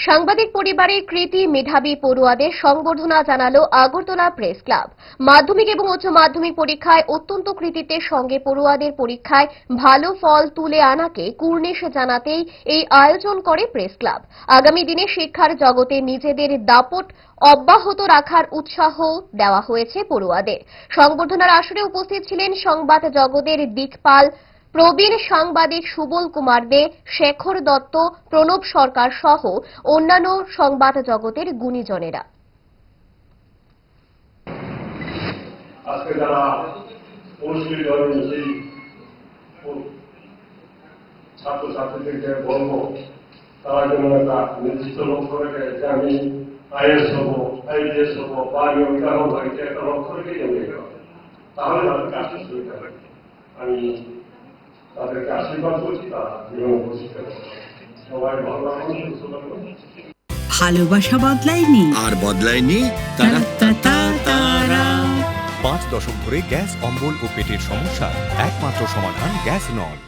সাংবাদিক পরিবারের কৃতি মেধাবী পড়ুয়াদের সংবর্ধনা জানালো আগরতলা প্রেস ক্লাব। মাধ্যমিক এবং উচ্চ মাধ্যমিক পরীক্ষায় অত্যন্ত কৃতিত্বের সঙ্গে পড়ুয়াদের পরীক্ষায় ভালো ফল তুলে আনাকে কুর্নিশ জানাতেই এই আয়োজন করে প্রেস ক্লাব। আগামী দিনে শিক্ষার জগতে নিজেদের দাপট অব্যাহত রাখার উৎসাহ দেওয়া হয়েছে পড়ুয়াদের। সংবর্ধনার আসরে উপস্থিত ছিলেন সংবাদ জগতের দিকপাল, প্রবীণ সাংবাদিক সুবল কুমার দে, শেখর দত্ত, প্রণব সরকার সহ অন্যান্য সংবাদ জগতের গুণীজনেরা। আজকে যারা পুরস্কৃত হবেন সেই ছাত্রছাত্রীদেরকে বলবো তারা যেন একটা নির্দিষ্ট লক্ষ্য রেখে যে আমি আইএস হবো, আইপিএস হবো বা আমি অভিভাবক হবো, একটা লক্ষ্য রেখে জমে গেল, তাহলে তাদের কাজটা সুবিধা হবে। আমি তাদেরকে আশীর্বাদ করছি, তারা জীবনে উপস্থিত সবাই ভালো রাখুন, সুস্থ থাকুন। ভালোবাসা বদলায়নি আর বদলায়নি 5 দশক ধরে গ্যাস, অম্বল ও পেটের সমস্যার একমাত্র সমাধান গ্যাস নল।